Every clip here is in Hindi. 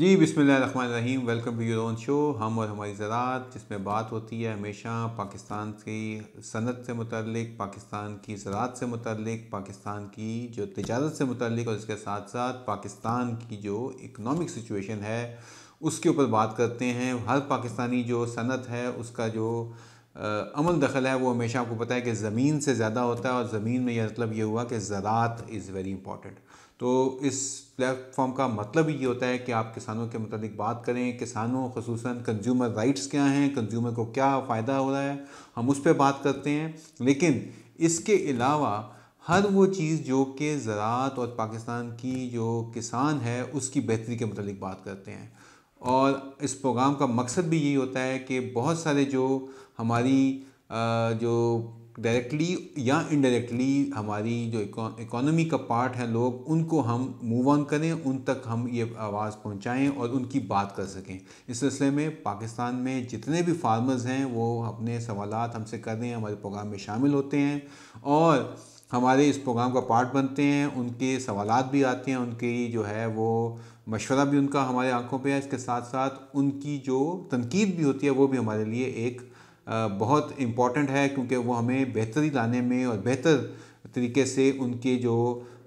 जी बिस्मिल्लाहिर्रहमानिर्रहीम। Welcome to your own show हम और हमारी ज़राअत, जिसमें बात होती है हमेशा पाकिस्तान की सनत से मुतल्लिक, पाकिस्तान की ज़राअत से मुतल्लिक, पाकिस्तान की जो तिजारत से मुतल्लिक और इसके साथ साथ पाकिस्तान की जो इकनॉमिक सिचुएशन है उसके ऊपर बात करते हैं। हर पाकिस्तानी जो सनत है उसका जो अमल दखल है वो हमेशा आपको पता है कि ज़मीन से ज़्यादा होता है, और ज़मीन में यह मतलब ये हुआ कि ज़राअत इज़ वेरी इंपॉर्टेंट। तो इस प्लेटफॉर्म का मतलब ही ये होता है कि आप किसानों के मुताबिक बात करें, किसानों खसूसन कंज्यूमर राइट्स क्या हैं, कंज्यूमर को क्या फ़ायदा हो रहा है, हम उस पर बात करते हैं। लेकिन इसके अलावा हर वो चीज़ जो कि ज़राअत और पाकिस्तान की जो किसान है उसकी बेहतरी के मुताबिक बात करते हैं। और इस प्रोग्राम का मकसद भी यही होता है कि बहुत सारे जो हमारी जो डायरेक्टली या इनडायरेक्टली हमारी जो इकोनॉमी का पार्ट है लोग, उनको हम मूव ऑन करें, उन तक हम ये आवाज़ पहुंचाएं और उनकी बात कर सकें। इस सिलसिले में पाकिस्तान में जितने भी फार्मर्स हैं वो अपने सवालात हमसे कर रहे हैं, हमारे प्रोग्राम में शामिल होते हैं और हमारे इस प्रोग्राम का पार्ट बनते हैं। उनके सवालात भी आते हैं, उनकी जो है वो मशवरा भी उनका हमारे आंखों पे है। इसके साथ साथ उनकी जो तनकीद भी होती है वो भी हमारे लिए एक बहुत इम्पॉर्टेंट है, क्योंकि वो हमें बेहतरी लाने में और बेहतर तरीके से उनके जो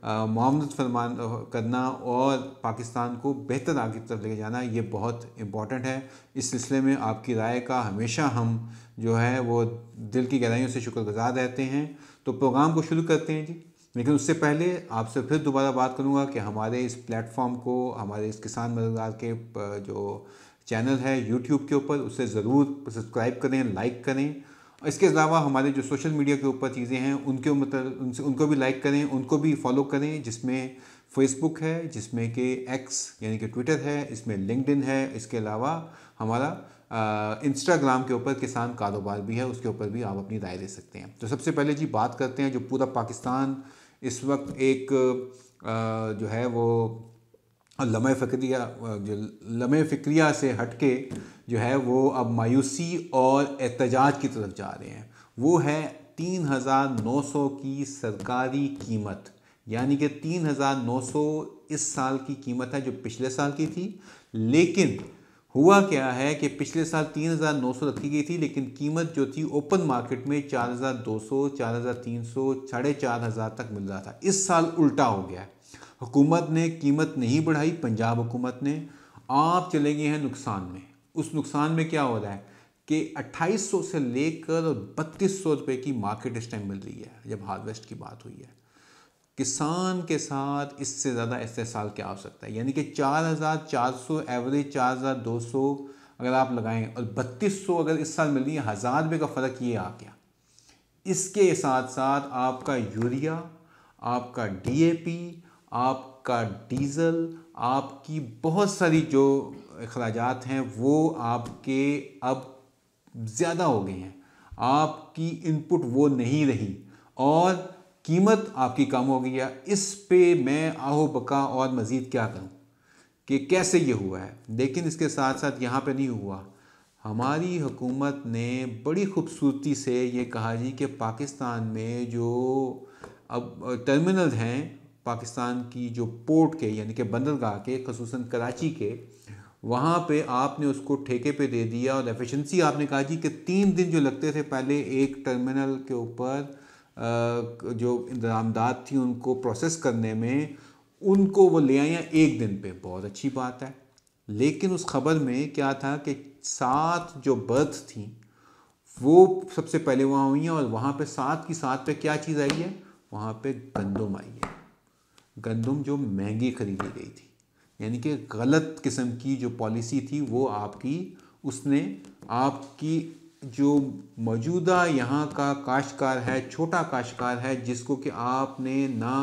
मुआवनत फरमान करना और पाकिस्तान को बेहतर आगे की तरफ लेके जाना, ये बहुत इम्पॉर्टेंट है। इस सिलसिले में आपकी राय का हमेशा हम जो है वो दिल की गहराइयों से शुक्रगुजार रहते हैं। तो प्रोग्राम को शुरू करते हैं जी। लेकिन उससे पहले आपसे फिर दोबारा बात करूंगा कि हमारे इस प्लेटफॉर्म को, हमारे इस किसान मददगार के जो चैनल है यूट्यूब के ऊपर, उसे ज़रूर सब्सक्राइब करें, लाइक करें। और इसके अलावा हमारे जो सोशल मीडिया के ऊपर चीज़ें हैं उनके मतलब उनको भी लाइक करें, उनको भी फॉलो करें, जिसमें फेसबुक है, जिसमें कि एक्स यानी कि ट्विटर है, इसमें लिंक्डइन है। इसके अलावा हमारा इंस्टाग्राम के ऊपर किसान कारोबार भी है, उसके ऊपर भी आप अपनी राय दे सकते हैं। तो सबसे पहले जी बात करते हैं, जो पूरा पाकिस्तान इस वक्त एक जो है वो लम्हे फ़िक्रिया जो लम्हे फ़िक्रिया से हटके जो है वो अब मायूसी और एहतजाज की तरफ जा रहे हैं। वो है 3,900 की सरकारी कीमत, यानी कि 3,900 इस साल की कीमत है जो पिछले साल की थी। लेकिन हुआ क्या है कि पिछले साल 3,900 रखी गई थी, लेकिन कीमत जो थी ओपन मार्केट में 4,200, 4,300, 4,500 तक मिल रहा था। इस साल उल्टा हो गया है, हुकूमत ने कीमत नहीं बढ़ाई, पंजाब हुकूमत ने। आप चले गए हैं नुकसान में। उस नुकसान में क्या हो रहा है कि 2,800 से लेकर 3,200 रुपये की मार्केट इस टाइम मिल रही है जब हार्वेस्ट की बात हुई है। किसान के साथ इससे ज़्यादा इस्तेसाल क्या हो सकता है, यानी कि 4,400 एवरेज, 4,200 अगर आप लगाएं और 3,200 अगर इस साल मिल रही है, 1,000 रुपये का फ़र्क ये आ गया। इसके साथ साथ आपका यूरिया, आपका डीएपी, आपका डीज़ल, आपकी बहुत सारी जो अखराजात हैं वो आपके अब ज़्यादा हो गए हैं। आपकी इनपुट वो नहीं रही और कीमत आपकी कम हो गई है। इस पे मैं आहो बका और मज़ीद क्या करूं कि कैसे ये हुआ है। लेकिन इसके साथ साथ यहाँ पे नहीं हुआ। हमारी हुकूमत ने बड़ी खूबसूरती से ये कहा जी कि पाकिस्तान में जो अब टर्मिनल हैं, पाकिस्तान की जो पोर्ट के यानी कि बंदरगाह के, खसूसन कराची के, वहाँ पे आपने उसको ठेके पे दे दिया। और एफिशिएंसी आपने कहा जी कि 3 दिन जो लगते थे पहले एक टर्मिनल के ऊपर जो दरामदात थी उनको प्रोसेस करने में, उनको वो ले आए 1 दिन पे। बहुत अच्छी बात है। लेकिन उस खबर में क्या था कि 7 जो बर्थ थी वो सबसे पहले वहाँ हुई हैं, और वहाँ पे 7 की 7 पे क्या चीज़ आई है, वहाँ पे गंदम आई है। गंदम जो महंगी खरीदी गई थी, यानी कि गलत किस्म की जो पॉलिसी थी वो आपकी, उसने आपकी जो मौजूदा यहाँ का काश्तकार है, छोटा काश्तकार है, जिसको कि आपने ना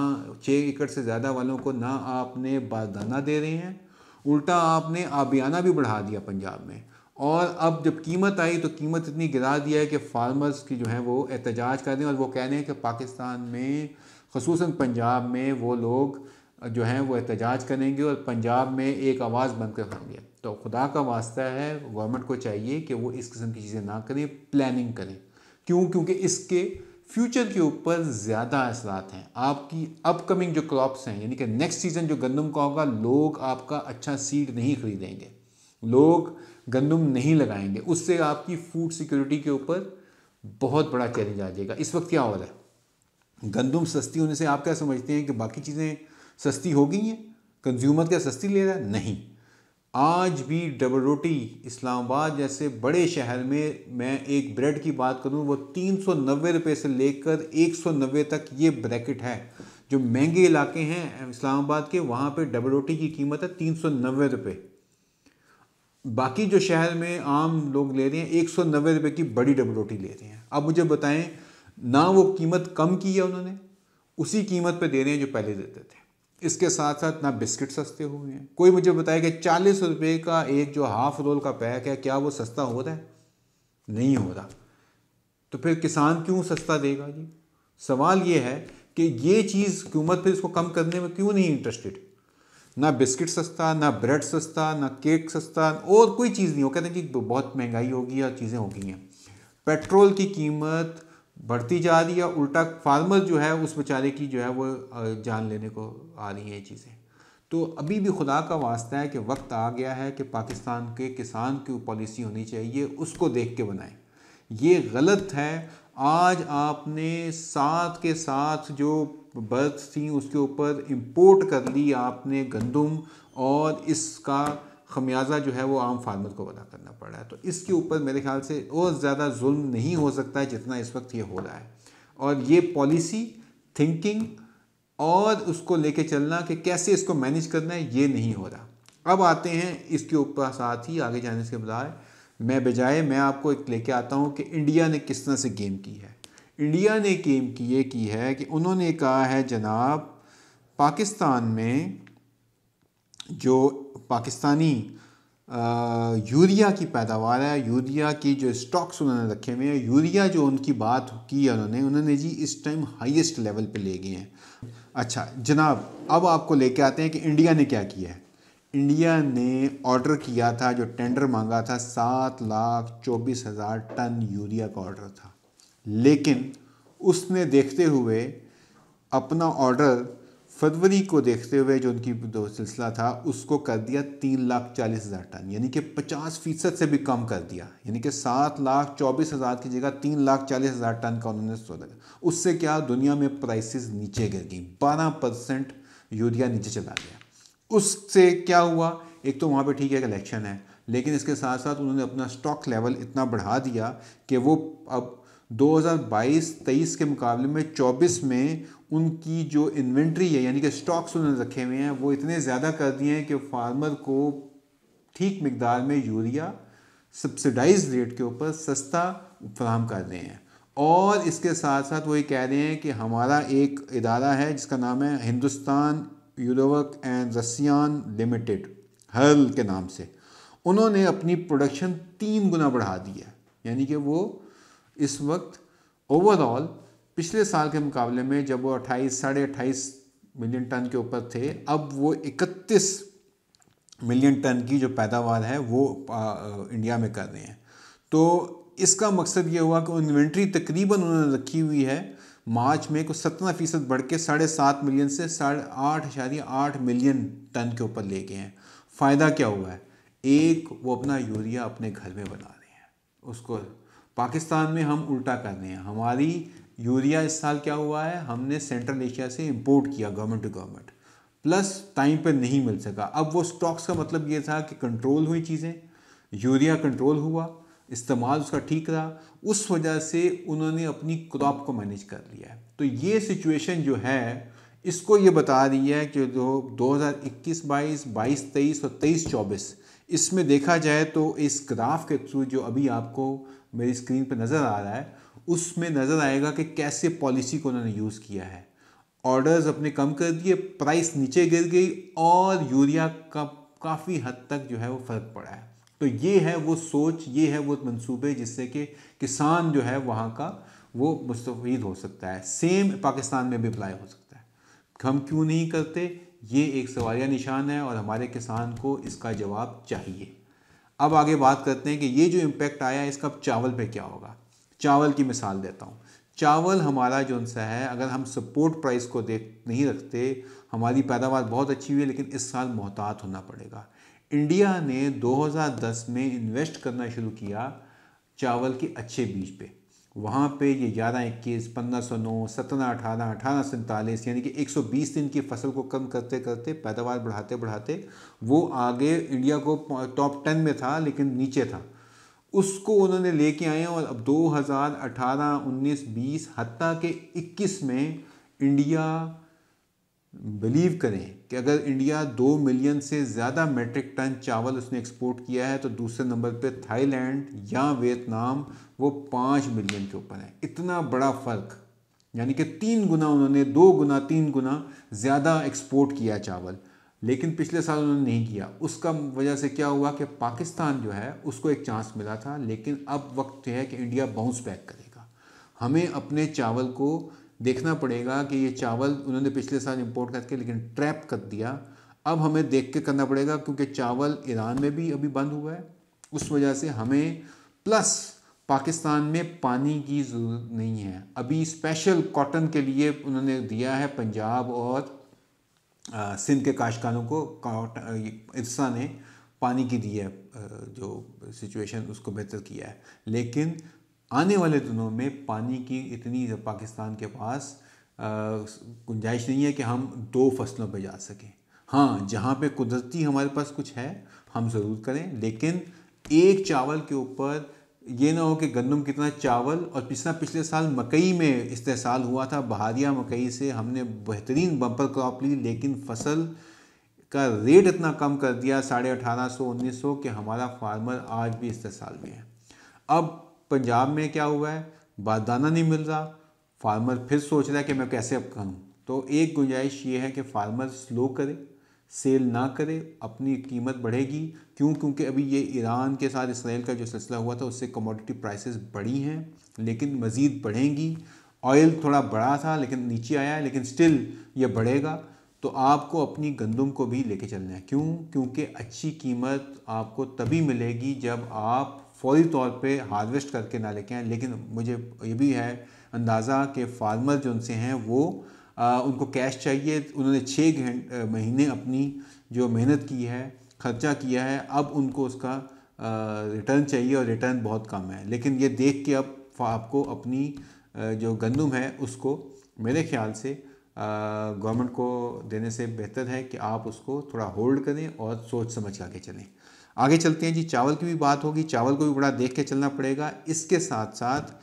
6 एकड़ से ज़्यादा वालों को ना आपने बारदाना दे रहे हैं, उल्टा आपने आबियाना भी बढ़ा दिया पंजाब में। और अब जब कीमत आई तो कीमत इतनी गिरा दिया है कि फार्मर्स की जो है वो एहतजाज कर रहे हैं, और वो कह रहे हैं कि पाकिस्तान में ख़ुसूसन पंजाब में वो लोग जो हैं वो एहतजाज करेंगे और पंजाब में एक आवाज़ बनकर खाएंगे। तो खुदा का वास्ता है, गवर्नमेंट को चाहिए कि वो इस किस्म की चीज़ें ना करें, प्लानिंग करें। क्यों? क्योंकि इसके फ्यूचर के ऊपर ज़्यादा असरात हैं। आपकी अपकमिंग जो क्रॉप्स हैं, यानी कि नेक्स्ट सीज़न जो गंदम का होगा, लोग आपका अच्छा सीड नहीं खरीदेंगे, लोग गंदम नहीं लगाएंगे। उससे आपकी फूड सिक्योरिटी के ऊपर बहुत बड़ा चैलेंज आ जाएगा। इस वक्त क्या हो रहा है, गंदम सस्ती होने से आप क्या समझते हैं कि बाकी चीज़ें सस्ती हो गई हैं? कंज्यूमर क्या सस्ती ले रहा है? नहीं। आज भी डबल रोटी इस्लामाबाद जैसे बड़े शहर में, मैं एक ब्रेड की बात करूं, वो 390 रुपये से लेकर 190 तक ये ब्रैकेट है। जो महंगे इलाके हैं इस्लामाबाद के, वहाँ पे डबल रोटी की कीमत है 390 रुपये। बाकी जो शहर में आम लोग ले रहे हैं 190 रुपये की बड़ी डबल रोटी ले रहे हैं। अब मुझे बताएं, ना वो कीमत कम की है उन्होंने, उसी कीमत पे दे रहे हैं जो पहले देते थे। इसके साथ साथ ना बिस्किट सस्ते हुए हैं। कोई मुझे बताए कि 40 रुपये का एक जो हाफ रोल का पैक है, क्या वो सस्ता हो रहा है? नहीं हो रहा। तो फिर किसान क्यों सस्ता देगा जी? सवाल ये है कि ये चीज़ हुकूमत फिर इसको कम करने में क्यों नहीं इंटरेस्टेड? ना बिस्किट सस्ता, ना ब्रेड सस्ता, ना केक सस्ता, और कोई चीज़ नहीं हो। कहते हैं कि बहुत महंगाई होगी या चीज़ें हो गई हैं। पेट्रोल की कीमत बढ़ती जा रही है, उल्टा फार्मर जो है उस बेचारे की जो है वो जान लेने को आ रही हैं ये चीज़ें। तो अभी भी खुदा का वास्ता है कि वक्त आ गया है कि पाकिस्तान के किसान की पॉलिसी होनी चाहिए, उसको देख के बनाएं। ये गलत है। आज आपने साथ के साथ जो बर्थ थी उसके ऊपर इंपोर्ट कर ली आपने गंदम, और इसका खमियाजा जो है वो आम फार्मर को अदा करना पड़ रहा है। तो इसके ऊपर मेरे ख्याल से और ज़्यादा जुल्म नहीं हो सकता है जितना इस वक्त ये हो रहा है। और ये पॉलिसी थिंकिंग और उसको लेके चलना कि कैसे इसको मैनेज करना है, ये नहीं हो रहा। अब आते हैं इसके ऊपर, साथ ही आगे जाने से बजाय मैं आपको एक लेके आता हूँ कि इंडिया ने किस तरह से गेम की है। इंडिया ने गेम की है कि उन्होंने कहा है जनाब, पाकिस्तान में जो पाकिस्तानी यूरिया की पैदावार है, यूरिया की जो स्टॉक्स उन्होंने रखे हुए हैं, यूरिया जो उनकी बात की है उन्होंने जी इस टाइम हाईएस्ट लेवल पे ले गए हैं। अच्छा जनाब, अब आपको लेके आते हैं कि इंडिया ने क्या किया है। इंडिया ने ऑर्डर किया था, जो टेंडर मांगा था 7,24,000 टन यूरिया का ऑर्डर था, लेकिन उसने देखते हुए अपना ऑर्डर फरवरी को देखते हुए जो उनकी दो सिलसिला था उसको कर दिया 3,40,000 टन, यानी कि 50% से भी कम कर दिया। यानी कि 7,24,000 की जगह 3,40,000 टन का उन्होंने सोचा। उससे क्या, दुनिया में प्राइसेस नीचे गिर गई, 12% यूरिया नीचे चला गया। उससे क्या हुआ, एक तो वहाँ पे ठीक है इलेक्शन है, लेकिन इसके साथ साथ उन्होंने अपना स्टॉक लेवल इतना बढ़ा दिया कि वो अब 2022-23 के मुकाबले में 24 में उनकी जो इन्वेंट्री है, यानी कि स्टॉक्स उन्होंने रखे हुए हैं, वो इतने ज़्यादा कर दिए हैं कि फार्मर को ठीक मिकदार में यूरिया सब्सिडाइज रेट के ऊपर सस्ता फराहम कर रहे हैं। और इसके साथ साथ वो ये कह रहे हैं कि हमारा एक इदारा है जिसका नाम है हिंदुस्तान यूरोवर्क एंड रसियान लिमिटेड, हर्ल के नाम से, उन्होंने अपनी प्रोडक्शन 3 गुना बढ़ा दी है। यानी कि वो इस वक्त ओवरऑल पिछले साल के मुकाबले में जब वो 28-28.5 मिलियन टन के ऊपर थे, अब वो 31 मिलियन टन की जो पैदावार है वो इंडिया में कर रहे हैं। तो इसका मकसद ये हुआ कि इन्वेंट्री तकरीबन उन्होंने रखी हुई है मार्च में को 17% बढ़ के 7.5 मिलियन से 8.8 मिलियन टन के ऊपर ले गए हैं। फ़ायदा क्या हुआ है, एक वो अपना यूरिया अपने घर में बना रहे हैं, उसको पाकिस्तान में हम उल्टा कर रहे हैं। हमारी यूरिया इस साल क्या हुआ है, हमने सेंट्रल एशिया से इंपोर्ट किया government to government, plus time पर नहीं मिल सका। अब वो स्टॉक्स का मतलब ये था कि कंट्रोल हुई चीज़ें, यूरिया कंट्रोल हुआ, इस्तेमाल उसका ठीक रहा, उस वजह से उन्होंने अपनी क्रॉप को मैनेज कर लिया है। तो ये सिचुएशन जो है इसको ये बता रही है कि जो 2021-22, 22-23 और 23-24 इसमें देखा जाए तो इस ग्राफ के थ्रू जो अभी आपको मेरी स्क्रीन पर नज़र आ रहा है उसमें नज़र आएगा कि कैसे पॉलिसी को उन्होंने यूज़ किया है। ऑर्डर्स अपने कम कर दिए, प्राइस नीचे गिर गई और यूरिया का काफ़ी हद तक जो है वो फ़र्क पड़ा है। तो ये है वो सोच, ये है वो मंसूबे जिससे कि किसान जो है वहाँ का वो मुस्तफ़ीद हो सकता है। सेम पाकिस्तान में भी अप्लाई हो सकता है। हम क्यों नहीं करते, ये एक सवालिया निशान है और हमारे किसान को इसका जवाब चाहिए। अब आगे बात करते हैं कि ये जो इम्पेक्ट आया इसका चावल पे क्या होगा। चावल की मिसाल देता हूँ। चावल हमारा जो सा है, अगर हम सपोर्ट प्राइस को देख नहीं रखते, हमारी पैदावार बहुत अच्छी हुई है लेकिन इस साल मोहतात होना पड़ेगा। इंडिया ने 2010 में इन्वेस्ट करना शुरू किया चावल के अच्छे बीज पे। वहाँ पे ये 11-21, 1509, 17-18, 1847 यानी कि 120 दिन की फसल को कम करते करते, पैदावार बढ़ाते बढ़ाते वो आगे इंडिया को टॉप 10 में था लेकिन नीचे था। उसको उन्होंने लेके आए और अब 2018, 19, 20 हत्ता के 21 में इंडिया, बिलीव करें कि अगर इंडिया 2 मिलियन से ज़्यादा मेट्रिक टन चावल उसने एक्सपोर्ट किया है तो दूसरे नंबर पे थाईलैंड या वियतनाम वो 5 मिलियन के ऊपर है। इतना बड़ा फ़र्क, यानी कि 3 गुना उन्होंने, 2 गुना 3 गुना ज़्यादा एक्सपोर्ट किया चावल। लेकिन पिछले साल उन्होंने नहीं किया। उसका वजह से क्या हुआ कि पाकिस्तान जो है उसको एक चांस मिला था, लेकिन अब वक्त है कि इंडिया बाउंस बैक करेगा। हमें अपने चावल को देखना पड़ेगा कि ये चावल उन्होंने पिछले साल इंपोर्ट करके लेकिन ट्रैप कर दिया। अब हमें देख के करना पड़ेगा क्योंकि चावल ईरान में भी अभी बंद हुआ है, उस वजह से हमें, प्लस पाकिस्तान में पानी की ज़रूरत नहीं है। अभी स्पेशल कॉटन के लिए उन्होंने दिया है पंजाब और सिंध के काश्तकारों को, इरसा ने पानी की दी है, जो सिचुएशन उसको बेहतर किया है। लेकिन आने वाले दिनों में पानी की इतनी पाकिस्तान के पास गुंजाइश नहीं है कि हम 2 फसलों पे जा सकें। हाँ, जहाँ पे कुदरती हमारे पास कुछ है हम ज़रूर करें, लेकिन एक चावल के ऊपर ये ना हो कि गंदम कितना चावल। और पिछले साल मकई में इस्तेसाल हुआ था, बहारिया मकई से हमने बेहतरीन बम्पर क्रॉप ली, लेकिन फसल का रेट इतना कम कर दिया 1850, 1900 कि हमारा फार्मर आज भी इस्तेसाल में है। अब पंजाब में क्या हुआ है, बारदाना नहीं मिल रहा, फार्मर फिर सोच रहा है कि मैं कैसे अब करूँ। तो एक गुंजाइश ये है कि फार्मर स्लो करे, सेल ना करे, अपनी कीमत बढ़ेगी। क्यों? क्योंकि अभी ये ईरान के साथ इसराइल का जो सिलसिला हुआ था उससे कमोडिटी प्राइसेस बढ़ी हैं, लेकिन मज़ीद बढ़ेंगी। ऑयल थोड़ा बढ़ा था लेकिन नीचे आया है, लेकिन स्टिल ये बढ़ेगा। तो आपको अपनी गंदम को भी लेके चलना है। क्यों? क्योंकि अच्छी कीमत आपको तभी मिलेगी जब आप फौरी तौर पे हार्वेस्ट करके ना लेके आएँ। लेकिन मुझे ये भी है अंदाज़ा कि फार्मर जो उनसे हैं वो उनको कैश चाहिए। उन्होंने 6 महीने अपनी जो मेहनत की है, खर्चा किया है, अब उनको उसका रिटर्न चाहिए और रिटर्न बहुत कम है। लेकिन ये देख के अब आपको अपनी जो गंदम है उसको मेरे ख्याल से गवर्नमेंट को देने से बेहतर है कि आप उसको थोड़ा होल्ड करें और सोच समझ के आगे चलें। आगे चलते हैं जी, चावल की भी बात होगी, चावल को भी बड़ा देख के चलना पड़ेगा। इसके साथ साथ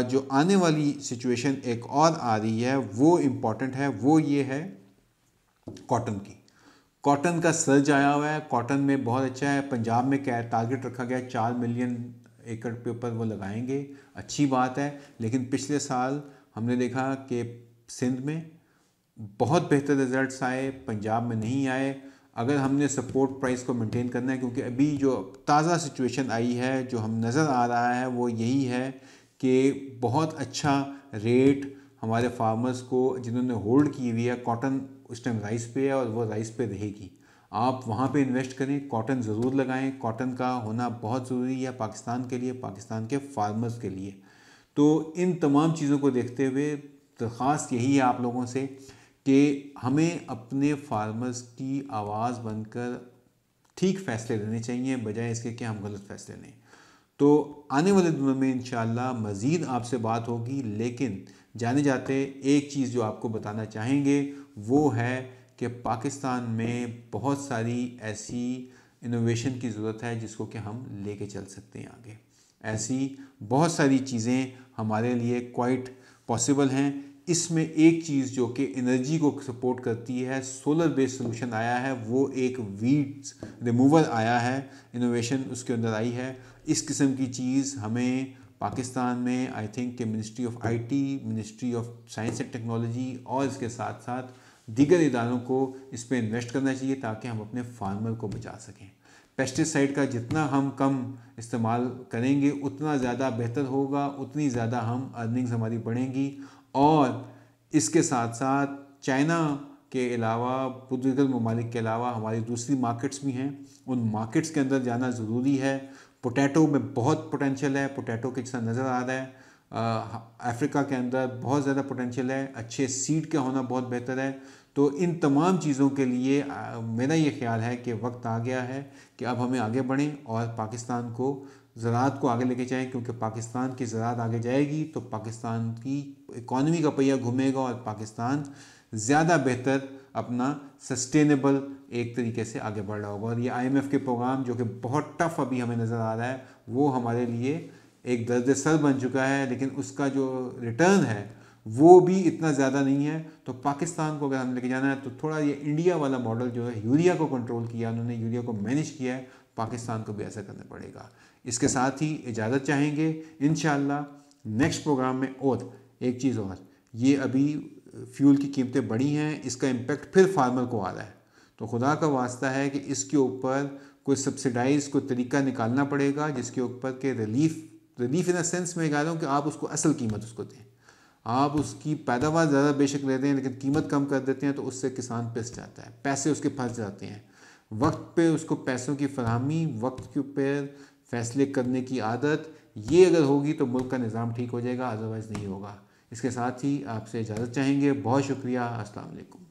जो आने वाली सिचुएशन एक और आ रही है वो इम्पॉर्टेंट है, वो ये है कॉटन की। कॉटन का सर्ज आया हुआ है, कॉटन में बहुत अच्छा है। पंजाब में क्या टारगेट रखा गया है, 4 मिलियन एकड़ के ऊपर वो लगाएंगे, अच्छी बात है। लेकिन पिछले साल हमने देखा कि सिंध में बहुत बेहतर रिजल्ट्स आए, पंजाब में नहीं आए। अगर हमने सपोर्ट प्राइस को मेंटेन करना है, क्योंकि अभी जो ताज़ा सिचुएशन आई है, जो हम नज़र आ रहा है वो यही है कि बहुत अच्छा रेट हमारे फार्मर्स को, जिन्होंने होल्ड की हुई है कॉटन, उस टाइम राइस पे है और वो राइस पे रहेगी। आप वहाँ पे इन्वेस्ट करें, कॉटन ज़रूर लगाएं। कॉटन का होना बहुत ज़रूरी है पाकिस्तान के लिए, पाकिस्तान के फार्मर्स के लिए। तो इन तमाम चीज़ों को देखते हुए दरख्वास्त यही है आप लोगों से कि हमें अपने फार्मर्स की आवाज़ बनकर ठीक फ़ैसले लेने चाहिए, बजाय इसके कि हम गलत फ़ैसले लें। तो आने वाले दिनों में इंशाल्लाह मज़ीद आपसे बात होगी। लेकिन जाने जाते एक चीज़ जो आपको बताना चाहेंगे वो है कि पाकिस्तान में बहुत सारी ऐसी इनोवेशन की ज़रूरत है जिसको कि हम लेके चल सकते हैं आगे। ऐसी बहुत सारी चीज़ें हमारे लिए क्वाइट पॉसिबल हैं। इसमें एक चीज़ जो कि एनर्जी को सपोर्ट करती है, सोलर बेस्ड सोल्यूशन आया है, वो एक वीड्स रिमूवल आया है, इनोवेशन उसके अंदर आई है। इस किस्म की चीज़ हमें पाकिस्तान में आई थिंक कि ministry of IT, ministry of science and technology और इसके साथ साथ दीगर इदारों को इस पर इन्वेस्ट करना चाहिए ताकि हम अपने फार्मर को बचा सकें। पेस्टिसाइड का जितना हम कम इस्तेमाल करेंगे उतना ज़्यादा बेहतर होगा, उतनी ज़्यादा हम अर्निंग्स हमारी बढ़ेंगी। और इसके साथ साथ चाइना के अलावा, दीगर ममालिक के अलावा हमारी दूसरी मार्केट्स भी हैं, उन मार्केट्स के अंदर जाना ज़रूरी है। पोटैटो में बहुत पोटेंशियल है, पोटैटो के जैसा नज़र आ रहा है। अफ्रीका के अंदर बहुत ज़्यादा पोटेंशियल है, अच्छे सीड का होना बहुत बेहतर है। तो इन तमाम चीज़ों के लिए मेरा ये ख्याल है कि वक्त आ गया है कि अब हमें आगे बढ़ें और पाकिस्तान को ज़राअत को आगे लेके जाएं, क्योंकि पाकिस्तान की ज़राअत आगे जाएगी तो पाकिस्तान की इकॉनमी का पहिया घूमेगा और पाकिस्तान ज़्यादा बेहतर अपना सस्टेनेबल एक तरीके से आगे बढ़ रहा होगा। और ये IMF के प्रोग्राम जो कि बहुत टफ अभी हमें नज़र आ रहा है, वो हमारे लिए एक दर्द सर बन चुका है, लेकिन उसका जो रिटर्न है वो भी इतना ज़्यादा नहीं है। तो पाकिस्तान को अगर हम लेके जाना है तो थोड़ा ये इंडिया वाला मॉडल जो है, यूरिया को कंट्रोल किया उन्होंने, यूरिया को मैनेज किया है, पाकिस्तान को भी ऐसा करना पड़ेगा। इसके साथ ही इजाज़त चाहेंगे इंशाअल्लाह नेक्स्ट प्रोग्राम में। और एक चीज़ और, ये अभी फ्यूल की कीमतें बढ़ी हैं, इसका इम्पेक्ट फिर फार्मर को आ रहा है। तो खुदा का वास्ता है कि इसके ऊपर कोई सब्सिडाइज कोई तरीका निकालना पड़ेगा जिसके ऊपर के रिलीफ इन द सेंस में कह रहा हूँ कि आप उसको असल कीमत उसको दें। आप उसकी पैदावार ज़्यादा बेशक लेते हैं लेकिन कीमत कम कर देते हैं, तो उससे किसान पिस जाता है, पैसे उसके फंस जाते हैं। वक्त पे उसको पैसों की फरहमी, वक्त के ऊपर फैसले करने की आदत, ये अगर होगी तो मुल्क का निज़ाम ठीक हो जाएगा, अदरवाइज़ नहीं होगा। इसके साथ ही आपसे इजाज़त चाहेंगे। बहुत शुक्रिया। अस्सलाम वालेकुम।